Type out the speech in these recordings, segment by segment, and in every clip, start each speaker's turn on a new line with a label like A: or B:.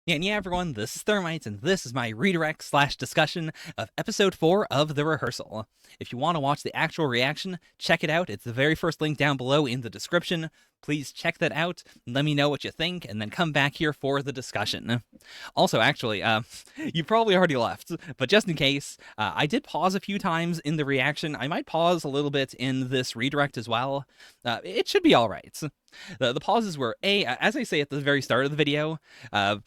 A: Yeah, everyone, this is Thermite, and this is my redirect/discussion of episode 4 of The Rehearsal. If you want to watch the actual reaction, check it out. It's the very first link down below in the description. Please check that out, let me know what you think, and then come back here for the discussion. Also, actually, you probably already left, but just in case, I did pause a few times in the reaction. I might pause a little bit in this redirect as well. It should be alright. The pauses were, as I say at the very start of the video, uh,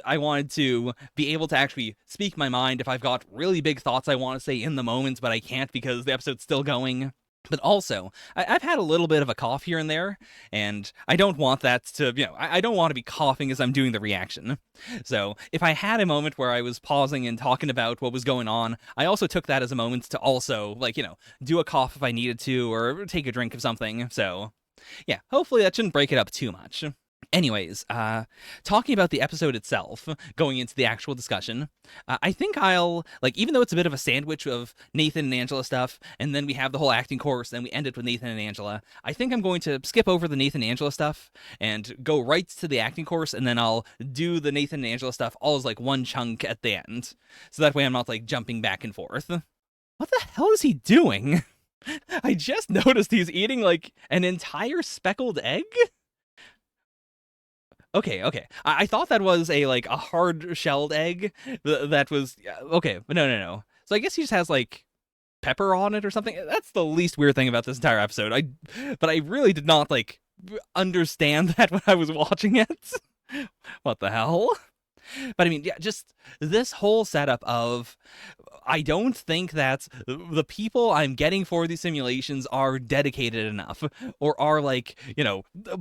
A: I wanted to be able to actually speak my mind if I've got really big thoughts I want to say in the moment, but I can't because the episode's still going. But also, I've had a little bit of a cough here and there, and I don't want that to, I don't want to be coughing as I'm doing the reaction. So if I had a moment where I was pausing and talking about what was going on, I also took that as a moment to also, do a cough if I needed to, or take a drink of something. So yeah, hopefully that shouldn't break it up too much. Anyways, talking about the episode itself, going into the actual discussion, I think I'll, even though it's a bit of a sandwich of Nathan and Angela stuff, and then we have the whole acting course, then we end it with Nathan and Angela, I think I'm going to skip over the Nathan and Angela stuff and go right to the acting course, and then I'll do the Nathan and Angela stuff all as, one chunk at the end. So that way I'm not, jumping back and forth. What the hell is he doing? I just noticed he's eating, an entire speckled egg? Okay. I thought that was a hard-shelled egg that was... Okay, but no. So I guess he just has, pepper on it or something? That's the least weird thing about this entire episode. But I really did not, understand that when I was watching it. What the hell? But I mean, yeah, just this whole setup of, I don't think that the people I'm getting for these simulations are dedicated enough, or are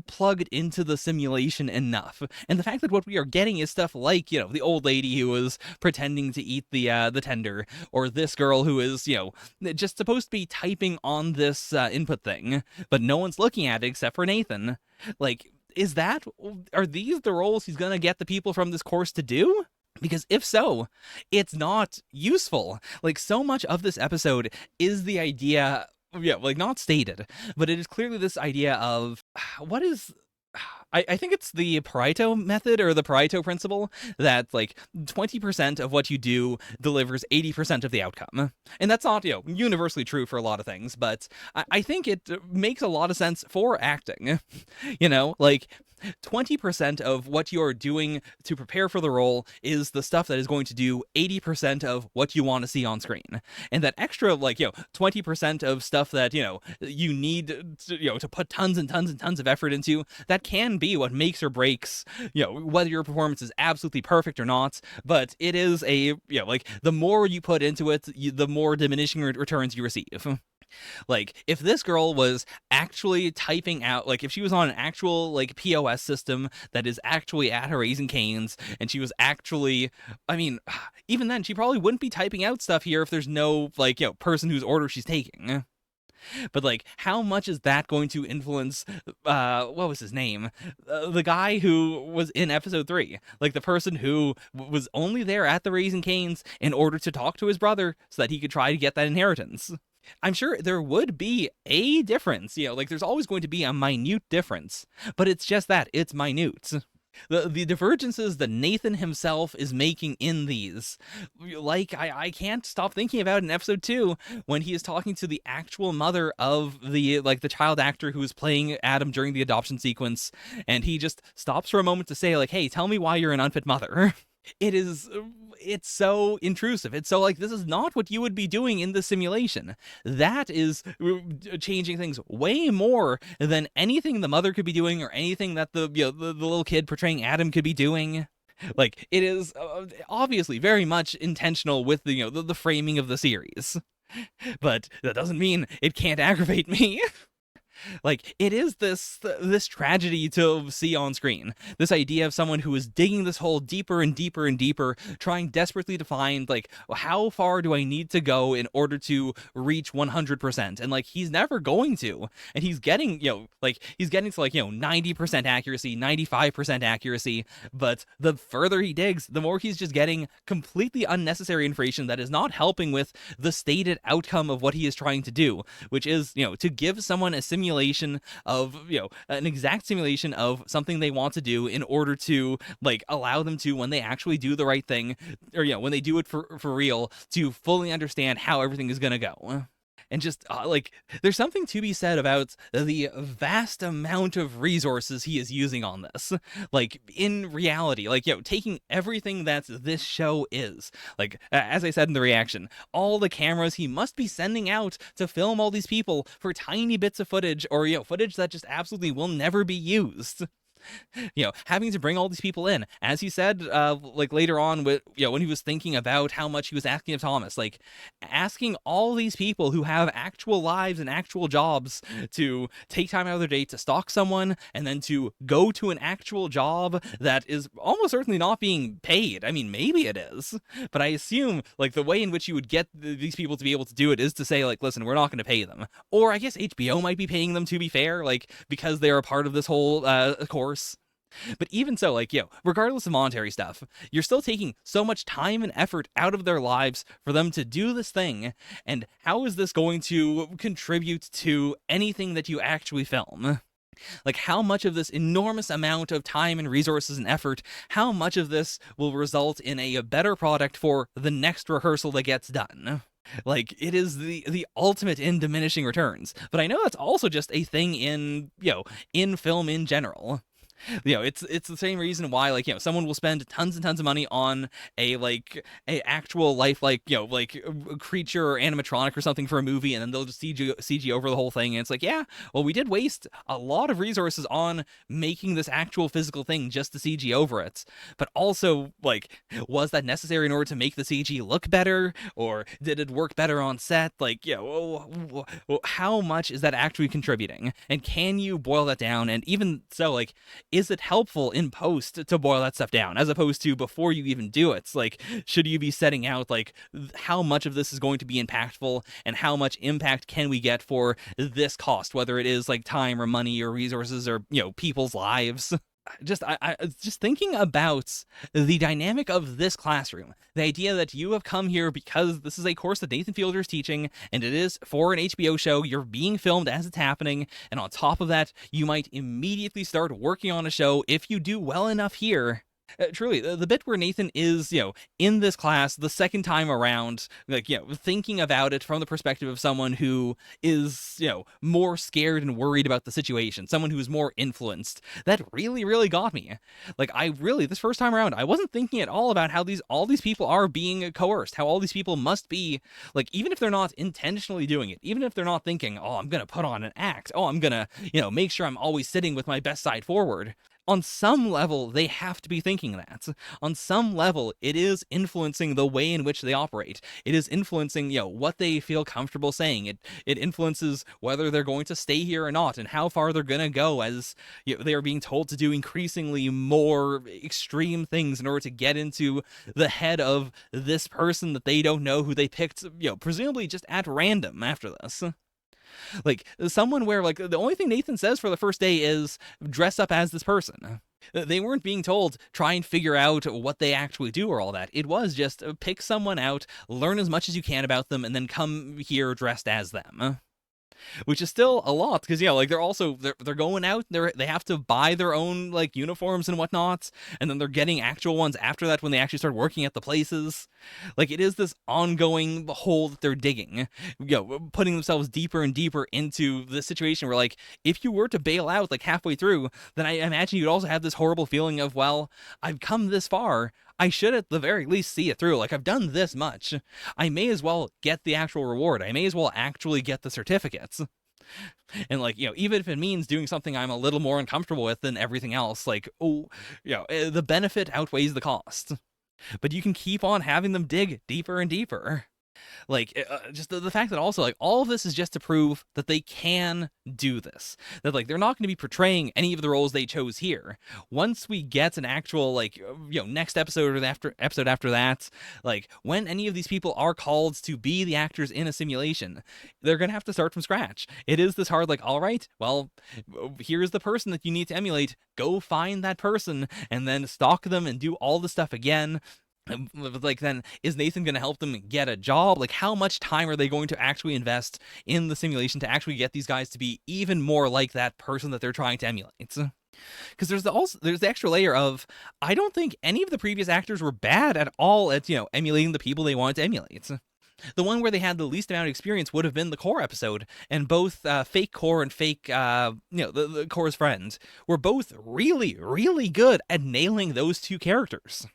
A: plugged into the simulation enough. And the fact that what we are getting is stuff like, the old lady who was pretending to eat the tender, or this girl who is, just supposed to be typing on this input thing, but no one's looking at it except for Nathan. Are these the roles he's gonna get the people from this course to do? Because if so, it's not useful. So much of this episode is the idea, not stated, but it is clearly this idea of, what is... I think it's the Pareto method, or the Pareto principle, that 20% of what you do delivers 80% of the outcome. And that's not, universally true for a lot of things, but I think it makes a lot of sense for acting. 20% of what you're doing to prepare for the role is the stuff that is going to do 80% of what you want to see on screen. And that extra, 20% of stuff that, you need to put tons and tons and tons of effort into, that can be what makes or breaks, whether your performance is absolutely perfect or not. But it is the more you put into it, the more diminishing returns you receive. If this girl was actually typing out, if she was on an actual, POS system that is actually at her Raising Cane's, and she was actually, I mean, even then, she probably wouldn't be typing out stuff here if there's no, person whose order she's taking. But, how much is that going to influence, what was his name? The guy who was in episode 3. The person who was only there at the Raising Cane's in order to talk to his brother so that he could try to get that inheritance. I'm sure there would be a difference, there's always going to be a minute difference, but it's just that, it's minute. The divergences that Nathan himself is making in these, I can't stop thinking about in episode 2 when he is talking to the actual mother of the child actor who is playing Adam during the adoption sequence, and he just stops for a moment to say, hey, tell me why you're an unfit mother. It's so intrusive. It's so this is not what you would be doing in the simulation. That is changing things way more than anything the mother could be doing, or anything that the little kid portraying Adam could be doing. It is obviously very much intentional with the framing of the series. But that doesn't mean it can't aggravate me. It is this tragedy to see on screen. This idea of someone who is digging this hole deeper and deeper and deeper, trying desperately to find, how far do I need to go in order to reach 100%? And, he's never going to. And he's getting, he's getting to, 90% accuracy, 95% accuracy. But the further he digs, the more he's just getting completely unnecessary information that is not helping with the stated outcome of what he is trying to do, which is, to give someone a simulation simulation of, an exact simulation of something they want to do in order to like allow them to, when they actually do the right thing, or when they do it for real, to fully understand how everything is going to go. And just like, there's something to be said about the vast amount of resources he is using on this. Like, in reality, like, taking everything that this show is, like, as I said in the reaction, all the cameras he must be sending out to film all these people for tiny bits of footage, or footage that just absolutely will never be used. Having to bring all these people in, as he said, like later on, with when he was thinking about how much he was asking of Thomas, like asking all these people who have actual lives and actual jobs to take time out of their day to stalk someone, and then to go to an actual job that is almost certainly not being paid. I mean, maybe it is, but I assume like the way in which you would get these people to be able to do it is to say like, listen, we're not going to pay them, or I guess HBO might be paying them, to be fair, like because they are a part of this whole course. But even so, like, regardless of monetary stuff, you're still taking so much time and effort out of their lives for them to do this thing. And how is this going to contribute to anything that you actually film? Like, how much of this enormous amount of time and resources and effort, how much of this will result in a better product for the next rehearsal that gets done? Like, it is the ultimate in diminishing returns. But I know that's also just a thing in, in film in general. It's the same reason why, like, someone will spend tons and tons of money on a actual life, like, like a creature or animatronic or something for a movie, and then they'll just CG over the whole thing. And it's like, yeah, well, we did waste a lot of resources on making this actual physical thing just to CG over it. But also, like, was that necessary in order to make the CG look better, or did it work better on set? Like, how much is that actually contributing? And can you boil that down? And even so, like, is it helpful in post to boil that stuff down, as opposed to before you even do it? Like, should you be setting out like how much of this is going to be impactful, and how much impact can we get for this cost, whether it is like time or money or resources or people's lives? I just thinking about the dynamic of this classroom, the idea that you have come here because this is a course that Nathan Fielder is teaching, and it is for an HBO show. You're being filmed as it's happening, and on top of that, you might immediately start working on a show if you do well enough here. Truly, the bit where Nathan is, in this class the second time around, like, thinking about it from the perspective of someone who is, more scared and worried about the situation, someone who is more influenced, that really, really got me. Like, this first time around, I wasn't thinking at all about how all these people are being coerced, how all these people must be, like, even if they're not intentionally doing it, even if they're not thinking, oh, I'm gonna put on an act, oh, I'm gonna, make sure I'm always sitting with my best side forward. On some level, they have to be thinking that. On some level, it is influencing the way in which they operate. It is influencing, what they feel comfortable saying. It influences whether they're going to stay here or not, and how far they're going to go, as they are being told to do increasingly more extreme things in order to get into the head of this person that they don't know, who they picked, presumably just at random after this. Like, someone where, like, the only thing Nathan says for the first day is dress up as this person. They weren't being told try and figure out what they actually do or all that. It was just pick someone out, learn as much as you can about them, and then come here dressed as them. Which is still a lot, because like they're going out, they have to buy their own like uniforms and whatnot, and then they're getting actual ones after that when they actually start working at the places. Like, it is this ongoing hole that they're digging, putting themselves deeper and deeper into the situation where, like, if you were to bail out like halfway through, then I imagine you'd also have this horrible feeling of, well, I've come this far, I should at the very least see it through. Like, I've done this much, I may as well get the actual reward. I may as well actually get the certificates. And, like, even if it means doing something I'm a little more uncomfortable with than everything else, like, the benefit outweighs the cost. But you can keep on having them dig deeper and deeper. Like, just the fact that also, like, all of this is just to prove that they can do this. That, like, they're not going to be portraying any of the roles they chose here. Once we get an actual, like, next episode or episode after that, like, when any of these people are called to be the actors in a simulation, they're going to have to start from scratch. It is this hard, like, all right, well, here's the person that you need to emulate. Go find that person and then stalk them and do all the stuff again. Like, then is Nathan going to help them get a job? Like, how much time are they going to actually invest in the simulation to actually get these guys to be even more like that person that they're trying to emulate? Because there's the extra layer of, I don't think any of the previous actors were bad at all at emulating the people they wanted to emulate. The one where they had the least amount of experience would have been the Core episode, and both fake Core and fake the Core's friend were both really, really good at nailing those two characters.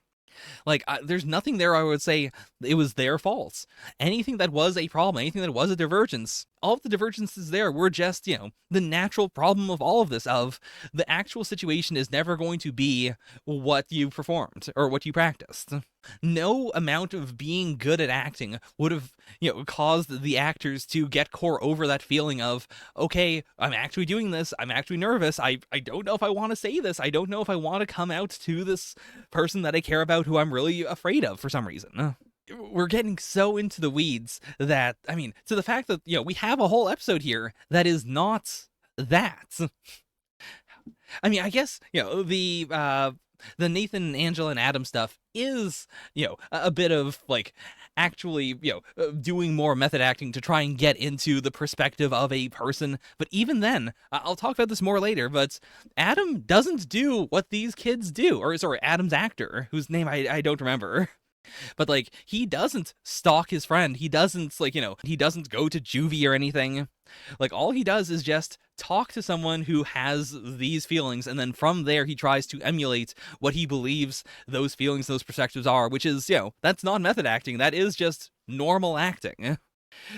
A: Like, there's nothing there I would say it was their fault. Anything that was a problem, anything that was a divergence, all of the divergences there were just, the natural problem of all of this, of the actual situation is never going to be what you performed or what you practiced. No amount of being good at acting would have, caused the actors to get Core over that feeling of, okay, I'm actually doing this, I'm actually nervous, I don't know if I want to say this, I don't know if I want to come out to this person that I care about who I'm really afraid of for some reason. We're getting so into the weeds that, to the fact that, we have a whole episode here that is not that. I guess, the Nathan, Angela, and Adam stuff is, a bit of, like, actually, doing more method acting to try and get into the perspective of a person. But even then, I'll talk about this more later, but Adam doesn't do what these kids do. Or, sorry, Adam's actor, whose name I don't remember. But, like, he doesn't stalk his friend. He doesn't, like, he doesn't go to juvie or anything. Like, all he does is just talk to someone who has these feelings, and then from there he tries to emulate what he believes those feelings, those perspectives are, which is, that's not method acting. That is just normal acting.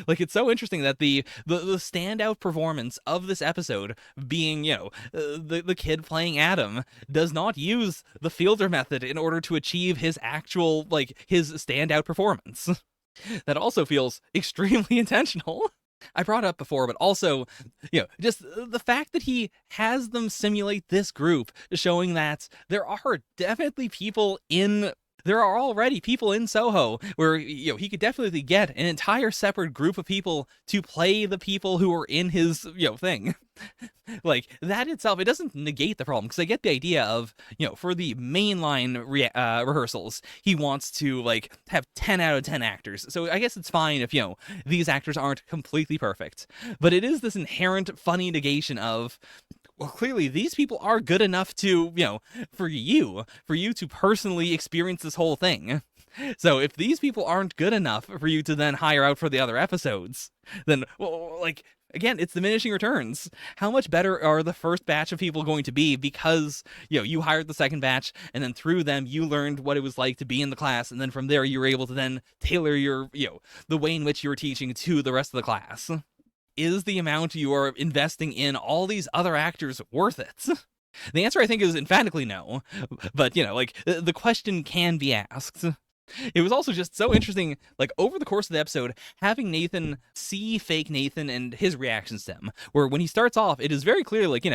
A: Like, it's so interesting that the standout performance of this episode being, the kid playing Adam does not use the Fielder method in order to achieve his actual, like, his standout performance. That also feels extremely intentional. I brought it up before, but also, just the fact that he has them simulate this group, showing that there are definitely people in... There are already people in Soho where, he could definitely get an entire separate group of people to play the people who are in his, thing. Like, that itself, it doesn't negate the problem, because I get the idea of, for the mainline rehearsals, he wants to, like, have 10 out of 10 actors. So I guess it's fine if, these actors aren't completely perfect. But it is this inherent funny negation of, well, clearly these people are good enough to, for you to personally experience this whole thing. So if these people aren't good enough for you to then hire out for the other episodes, then, well, like, again, it's diminishing returns. How much better are the first batch of people going to be because, you hired the second batch, and then through them you learned what it was like to be in the class, and then from there you were able to then tailor your, the way in which you were teaching to the rest of the class. Is the amount you are investing in all these other actors worth it? The answer, I think, is emphatically no. But, the question can be asked. It was also just so interesting, like, over the course of the episode, having Nathan see fake Nathan and his reactions to him, where when he starts off, it is very clear, like,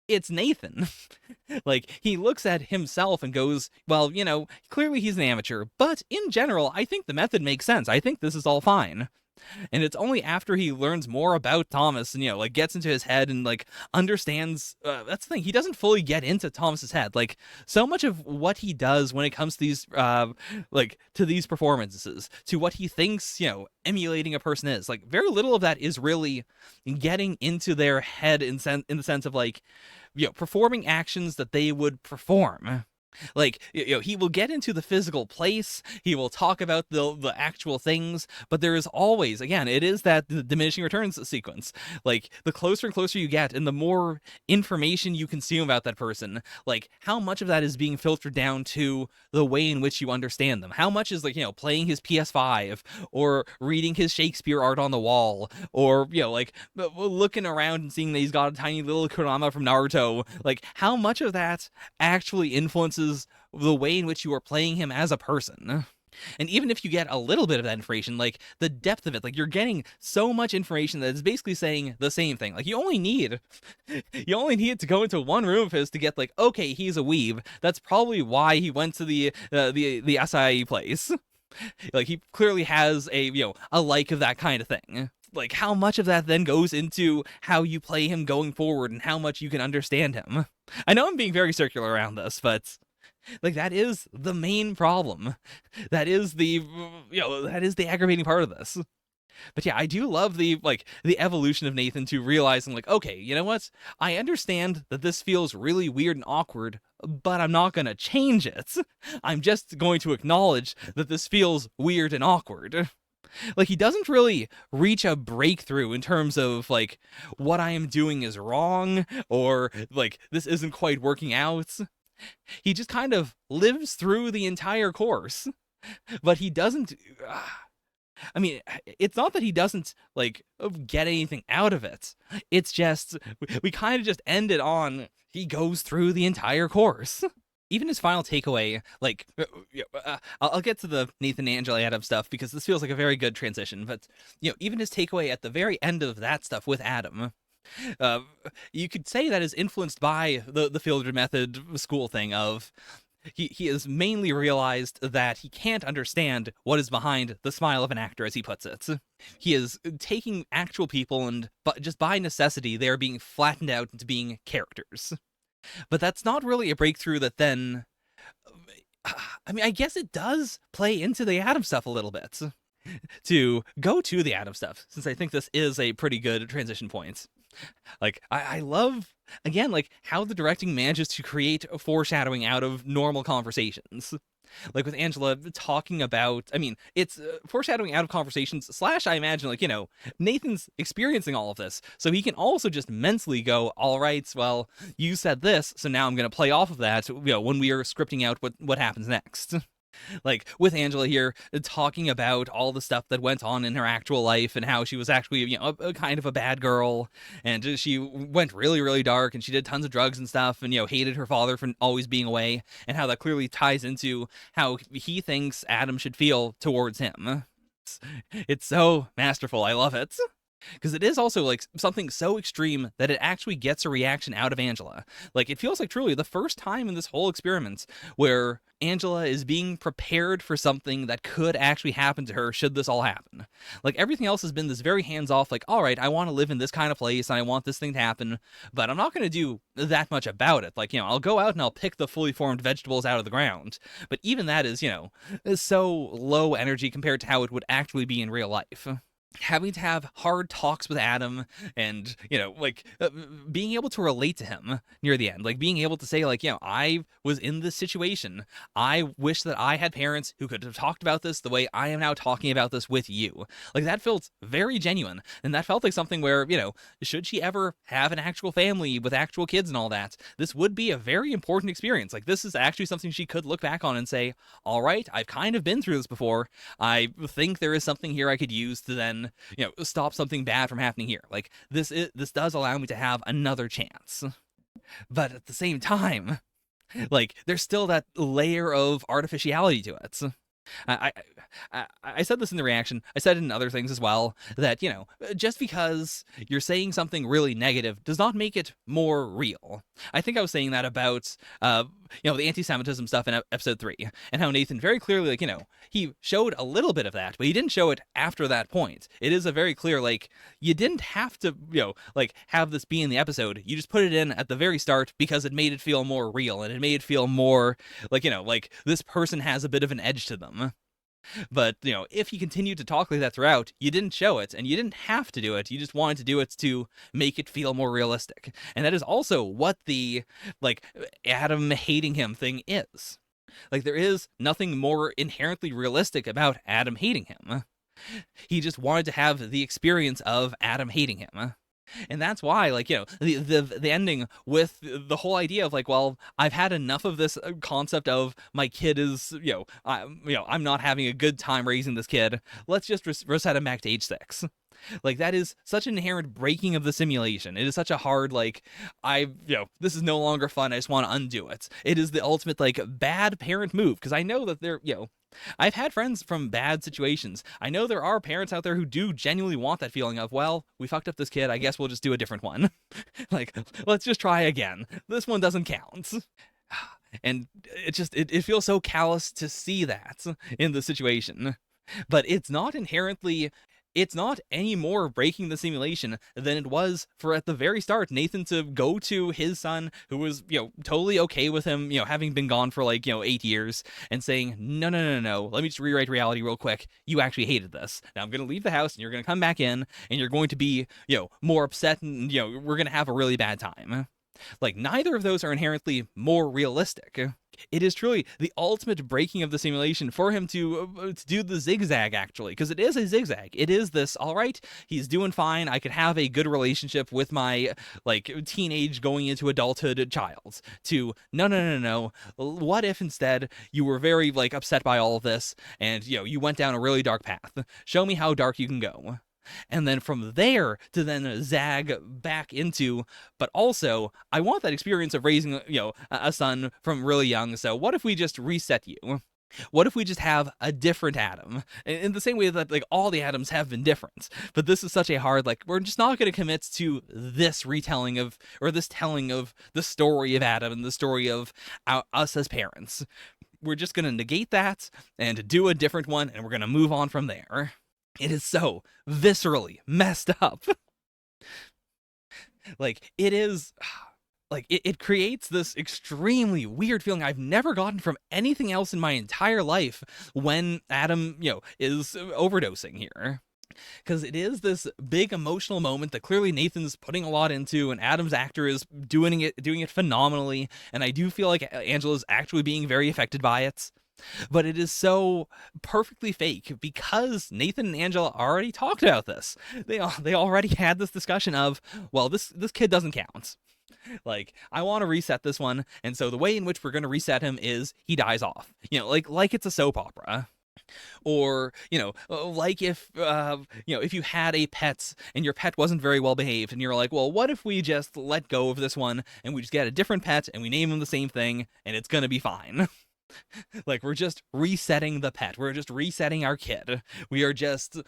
A: it's Nathan. Like, he looks at himself and goes, well, clearly he's an amateur, but in general, I think the method makes sense. I think this is all fine. And it's only after he learns more about Thomas and, like, gets into his head and, like, understands, that's the thing, he doesn't fully get into Thomas's head. Like, so much of what he does when it comes to these, to these performances, to what he thinks, emulating a person is, like, very little of that is really getting into their head in the sense of, like, performing actions that they would perform. Like, he will get into the physical place, he will talk about the actual things, but there is always, again, it is that the diminishing returns sequence. Like, the closer and closer you get, and the more information you consume about that person, like, how much of that is being filtered down to the way in which you understand them? How much is, like, playing his PS5, or reading his Shakespeare art on the wall, or, looking around and seeing that he's got a tiny little Kurama from Naruto? Like, how much of that actually influences the way in which you are playing him as a person? And even if you get a little bit of that information, like, the depth of it, like, you're getting so much information that is basically saying the same thing. Like, you only need to go into one room of his to get, like, okay, he's a weeb. That's probably why he went to the SIE place. Like, he clearly has a like of that kind of thing. Like, how much of that then goes into how you play him going forward and how much you can understand him? I know I'm being very circular around this, but Like, that is the main problem. That is that is the aggravating part of this. But yeah, I do love the evolution of Nathan to realizing, like, okay, you know what? I understand that this feels really weird and awkward, but I'm not gonna change it. I'm just going to acknowledge that this feels weird and awkward. Like, he doesn't really reach a breakthrough in terms of, like, what I am doing is wrong, or, like, this isn't quite working out. He just kind of lives through the entire course, but he doesn't. I mean, it's not that he doesn't, like, get anything out of it. It's just, we kind of just end it on, he goes through the entire course. Even his final takeaway, like, I'll get to the Nathan Angela Adam stuff because this feels like a very good transition, but, even his takeaway at the very end of that stuff with Adam, uh, you could say that is influenced by the Fielder method school thing of, he has mainly realized that he can't understand what is behind the smile of an actor, as he puts it. He is taking actual people and, but just by necessity, they are being flattened out into being characters. But that's not really a breakthrough that then, I mean, I guess it does play into the Adam stuff a little bit. To go to the Adam stuff, since I think this is a pretty good transition point. Like, I love, again, like, how the directing manages to create a foreshadowing out of normal conversations. Like, with Angela talking about, I mean, it's foreshadowing out of conversations, / I imagine, like, Nathan's experiencing all of this, so he can also just mentally go, all right, well, you said this, so now I'm going to play off of that, when we are scripting out what happens next. Like, with Angela here, talking about all the stuff that went on in her actual life and how she was actually, a kind of a bad girl, and she went really, really dark, and she did tons of drugs and stuff, and, hated her father for always being away, and how that clearly ties into how he thinks Adam should feel towards him. It's so masterful. I love it. Because it is also, like, something so extreme that it actually gets a reaction out of Angela. Like, it feels like truly the first time in this whole experiment where Angela is being prepared for something that could actually happen to her should this all happen. Like, everything else has been this very hands-off, like, all right, I want to live in this kind of place and I want this thing to happen, but I'm not going to do that much about it. Like, I'll go out and I'll pick the fully formed vegetables out of the ground. But even that is, is so low energy compared to how it would actually be in real life. Having to have hard talks with Adam and, being able to relate to him near the end, like being able to say, like, I was in this situation. I wish that I had parents who could have talked about this the way I am now talking about this with you. Like, that felt very genuine. And that felt like something where, should she ever have an actual family with actual kids and all that, this would be a very important experience. Like, this is actually something she could look back on and say, all right, I've kind of been through this before. I think there is something here I could use to then, stop something bad from happening here. Like, this does allow me to have another chance. But at the same time, like, there's still that layer of artificiality to it. I said this in the reaction. I said it in other things as well, that, just because you're saying something really negative does not make it more real. I think I was saying that about, the anti-Semitism stuff in episode 3, and how Nathan very clearly, like, he showed a little bit of that, but he didn't show it after that point. It is a very clear, like, you didn't have to, have this be in the episode. You just put it in at the very start because it made it feel more real, and it made it feel more, like, like, this person has a bit of an edge to them. But, if you continued to talk like that throughout, you didn't show it, and you didn't have to do it. You just wanted to do it to make it feel more realistic. And that is also what the, like, Adam hating him thing is. Like, there is nothing more inherently realistic about Adam hating him. He just wanted to have the experience of Adam hating him. And that's why, like, the ending with the whole idea of, like, well, I've had enough of this concept of my kid is, I'm not having a good time raising this kid. Let's just reset him back to age 6. Like, that is such an inherent breaking of the simulation. It is such a hard, like, this is no longer fun. I just want to undo it. It is the ultimate, like, bad parent move. Because I know that they're, I've had friends from bad situations. I know there are parents out there who do genuinely want that feeling of, well, we fucked up this kid. I guess we'll just do a different one. Like, let's just try again. This one doesn't count. And it feels so callous to see that in the situation. But it's not inherently it's not any more breaking the simulation than it was for at the very start Nathan to go to his son, who was, totally okay with him, having been gone for like, 8 years, and saying, no, no, no, no, let me just rewrite reality real quick. You actually hated this. Now I'm going to leave the house and you're going to come back in and you're going to be, more upset and, we're going to have a really bad time. Like, neither of those are inherently more realistic. It is truly the ultimate breaking of the simulation for him to do the zigzag, actually, because it is a zigzag. It is this, all right, he's doing fine. I could have a good relationship with my, like, teenage going into adulthood child. To, no, no, no, no. What if instead you were very, like, upset by all of this and, you went down a really dark path? Show me how dark you can go. And then from there to then zag back into, but also I want that experience of raising, a son from really young. So what if we just reset you? What if we just have a different Adam? In the same way that, like, all the Adams have been different, but this is such a hard, like, we're just not going to commit to this retelling of, or this telling of the story of Adam and the story of us as parents. We're just going to negate that and do a different one, and we're going to move on from there. It is so viscerally messed up. Like, it is, like, it creates this extremely weird feeling I've never gotten from anything else in my entire life when Adam, is overdosing here. Because it is this big emotional moment that clearly Nathan's putting a lot into, and Adam's actor is doing it phenomenally, and I do feel like Angela's actually being very affected by it. But it is so perfectly fake because Nathan and Angela already talked about this. They already had this discussion of, well, this kid doesn't count. Like, I want to reset this one, and so the way in which we're going to reset him is he dies off. Like it's a soap opera. Or, like if you had a pet and your pet wasn't very well behaved and you're like, well, what if we just let go of this one and we just get a different pet and we name him the same thing and it's going to be fine. Like, we're just resetting the pet. We're just resetting our kid. We are just,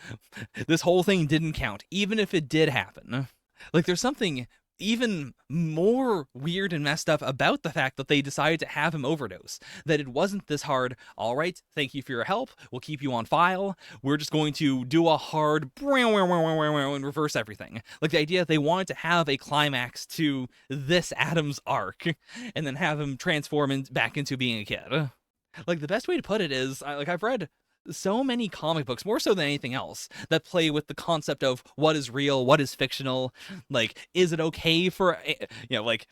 A: this whole thing didn't count, even if it did happen. Like, there's something even more weird and messed up about the fact that they decided to have him overdose. That it wasn't this hard, all right, thank you for your help, we'll keep you on file, we're just going to do a hard and reverse everything. Like, the idea that they wanted to have a climax to this Adam's arc and then have him transform back into being a kid. Like, the best way to put it is, I've read so many comic books, more so than anything else, that play with the concept of what is real, what is fictional. Like, is it okay for, like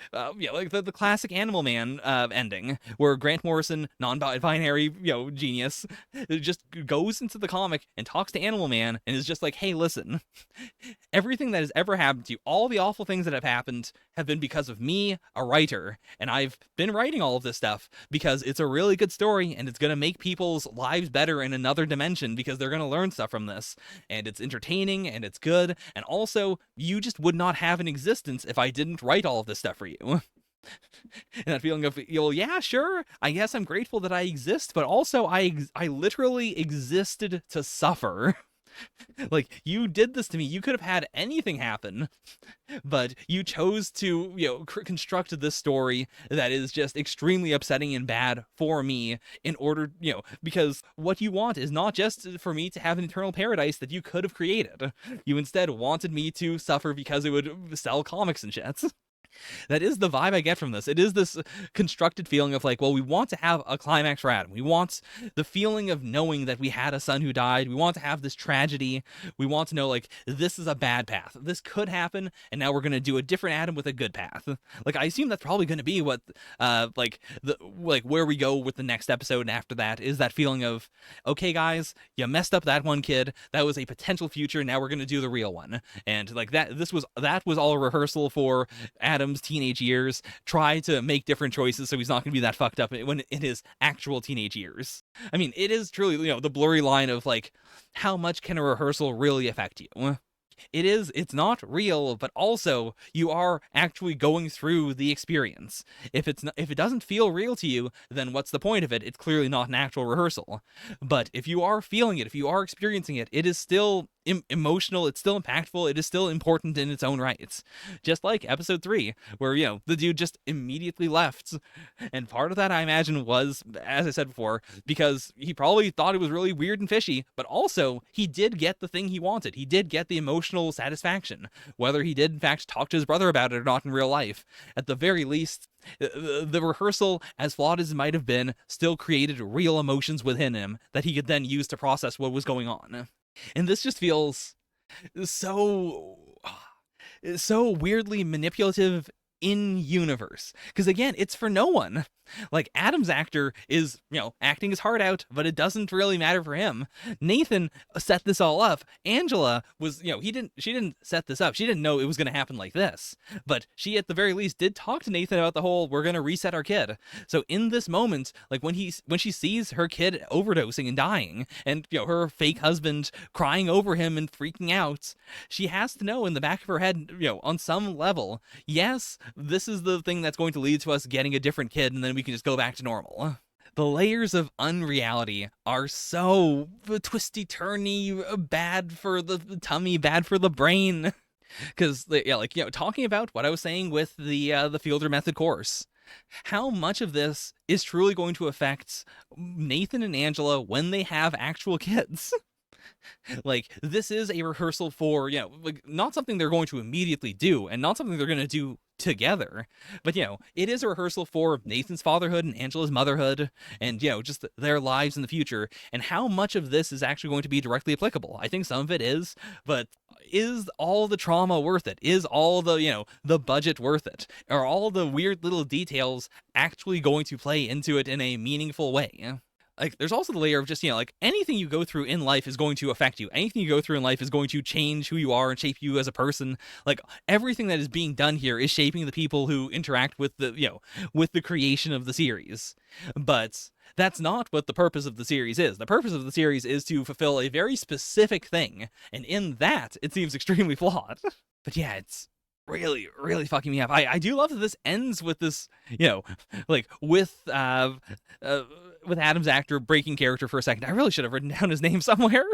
A: the classic Animal Man ending, where Grant Morrison, non-binary, genius, just goes into the comic and talks to Animal Man and is just like, hey, listen, everything that has ever happened to you, all the awful things that have happened have been because of me, a writer, and I've been writing all of this stuff because it's a really good story and it's going to make people's lives better in another dimension because they're going to learn stuff from this, and it's entertaining and it's good, and also you just would not have an existence if I didn't write all of this stuff for you. And that feeling of, yeah, sure, I guess I'm grateful that I exist, but also I literally existed to suffer. Like, you did this to me. You could have had anything happen, but you chose to, construct this story that is just extremely upsetting and bad for me in order, because what you want is not just for me to have an eternal paradise that you could have created. You instead wanted me to suffer because it would sell comics and shit. That is the vibe I get from this. It is this constructed feeling of like, well, we want to have a climax for Adam. We want the feeling of knowing that we had a son who died. We want to have this tragedy. We want to know, like, this is a bad path. This could happen, and now we're going to do a different Adam with a good path. Like, I assume that's probably going to be what, where we go with the next episode, and after that is that feeling of, okay, guys, you messed up that one kid. That was a potential future. Now we're going to do the real one. And like that was all a rehearsal for Adam's teenage years. Try to make different choices so he's not going to be that fucked up when in his actual teenage years. I mean, it is truly, the blurry line of like, how much can a rehearsal really affect you? It's not real, but also you are actually going through the experience. If it doesn't feel real to you, then what's the point of it? It's clearly not an actual rehearsal. But if you are feeling it, if you are experiencing it, it is still emotional, it's still impactful, it is still important in its own rights. Just like episode 3, where, the dude just immediately left. And part of that, I imagine, was, as I said before, because he probably thought it was really weird and fishy, but also he did get the thing he wanted. He did get the emotional satisfaction. Whether he did, in fact, talk to his brother about it or not in real life, at the very least, the rehearsal, as flawed as it might have been, still created real emotions within him that he could then use to process what was going on. And this just feels so weirdly manipulative in universe, because again, it's for no one. Like, Adam's actor is, acting his heart out, but it doesn't really matter for him. Nathan set this all up. Angela was, she didn't set this up. She didn't know it was going to happen like this. But she, at the very least, did talk to Nathan about the whole, we're going to reset our kid. So in this moment, like when she sees her kid overdosing and dying, and, her fake husband crying over him and freaking out, she has to know in the back of her head, on some level, yes, this is the thing that's going to lead to us getting a different kid, and then we can just go back to normal. The layers of unreality are so twisty-turny, bad for the tummy, bad for the brain. Because, talking about what I was saying with the Fielder method course, how much of this is truly going to affect Nathan and Angela when they have actual kids? Like, this is a rehearsal for, not something they're going to immediately do, and not something they're going to do together, but, it is a rehearsal for Nathan's fatherhood and Angela's motherhood, and, just their lives in the future, and how much of this is actually going to be directly applicable. I think some of it is, but is all the trauma worth it? Is all the, the budget worth it? Are all the weird little details actually going to play into it in a meaningful way? Like, there's also the layer of just, anything you go through in life is going to affect you. Anything you go through in life is going to change who you are and shape you as a person. Like, everything that is being done here is shaping the people who interact with the, with the creation of the series. But that's not what the purpose of the series is. The purpose of the series is to fulfill a very specific thing. And in that, it seems extremely flawed. But yeah, it's really, really fucking me up. I do love that this ends with this, with Adam's actor breaking character for a second. I really should have written down his name somewhere.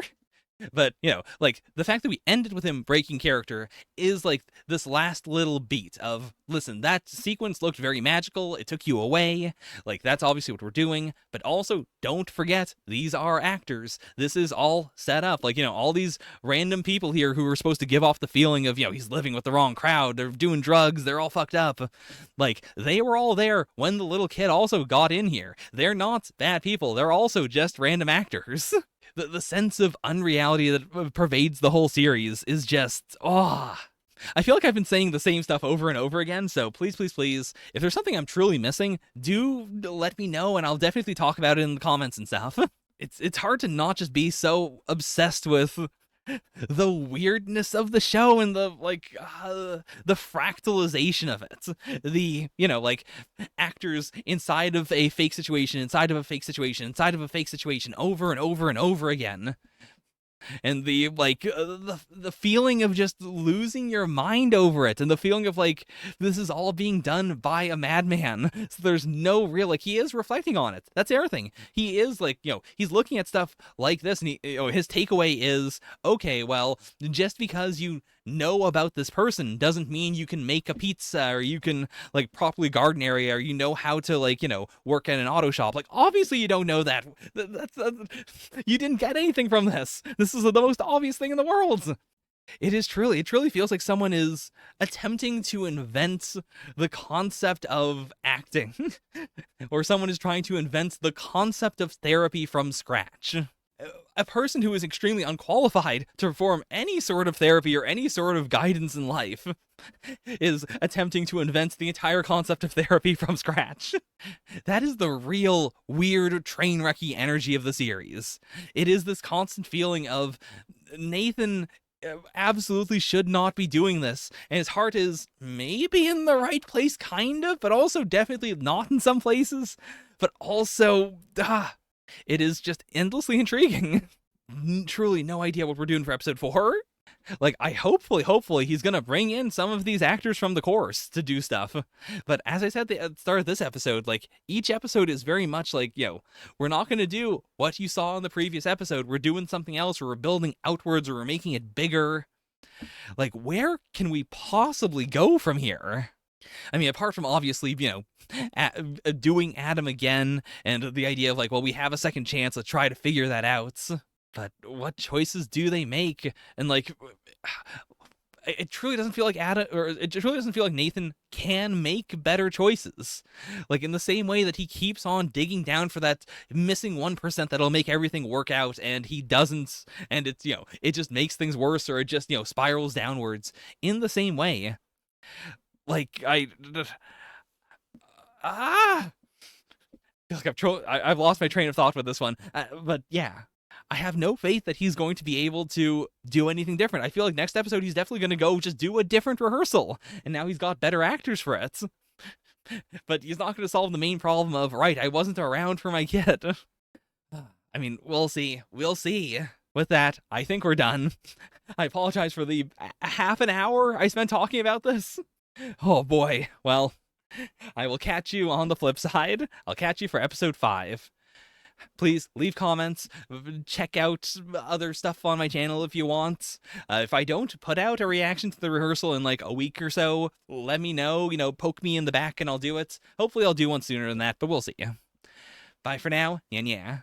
A: But, the fact that we ended with him breaking character is like this last little beat of, listen, that sequence looked very magical. It took you away. Like, that's obviously what we're doing. But also, don't forget, these are actors. This is all set up. Like, all these random people here who are supposed to give off the feeling of, he's living with the wrong crowd. They're doing drugs. They're all fucked up. Like, they were all there when the little kid also got in here. They're not bad people. They're also just random actors. The sense of unreality that pervades the whole series is just, I feel like I've been saying the same stuff over and over again, so please, please, please, if there's something I'm truly missing, do let me know, and I'll definitely talk about it in the comments and stuff. It's hard to not just be so obsessed with the weirdness of the show and the fractalization of it. The, actors inside of a fake situation, inside of a fake situation, inside of a fake situation, over and over and over again. And the the feeling of just losing your mind over it, and the feeling of this is all being done by a madman. So there's no real, he is reflecting on it. That's everything. He is he's looking at stuff like this, and his takeaway is, okay, well, just because you know about this person doesn't mean you can make a pizza, or you can properly garden area, or how to work at an auto shop. Obviously you don't know that. You didn't get anything from this. This is the most obvious thing in the world. It truly feels like someone is attempting to invent the concept of acting, or someone is trying to invent the concept of therapy from scratch. A person who is extremely unqualified to perform any sort of therapy or any sort of guidance in life is attempting to invent the entire concept of therapy from scratch. That is the real weird train wrecky energy of the series. It is this constant feeling of Nathan absolutely should not be doing this, and his heart is maybe in the right place, kind of, but also definitely not in some places, but also it is just endlessly intriguing. Truly no idea what we're doing for episode 4. Like, I hopefully he's gonna bring in some of these actors from the course to do stuff. But as I said at the start of this episode, like, each episode is very much like, we're not gonna do what you saw in the previous episode. We're doing something else, or we're building outwards, or we're making it bigger. Like, where can we possibly go from here? I mean, apart from obviously, doing Adam again, and the idea of like, well, we have a second chance, let's try to figure that out. But what choices do they make? And like, it truly doesn't feel like Adam, or it truly doesn't feel like Nathan can make better choices. Like, in the same way that he keeps on digging down for that missing 1% that'll make everything work out, and he doesn't, and it's, it just makes things worse, or it just, spirals downwards. In the same way, like, I feel like I've lost my train of thought with this one. But yeah, I have no faith that he's going to be able to do anything different. I feel like next episode he's definitely going to go just do a different rehearsal, and now he's got better actors for it. But he's not going to solve the main problem of, right, I wasn't around for my kid. I mean, we'll see. We'll see. With that, I think we're done. I apologize for the half an hour I spent talking about this. Oh boy. Well, I will catch you on the flip side. I'll catch you for episode 5. Please leave comments, check out other stuff on my channel if you want. If I don't put out a reaction to the rehearsal in like a week or so, let me know, poke me in the back and I'll do it. Hopefully I'll do one sooner than that, but we'll see. Bye for now, yeah.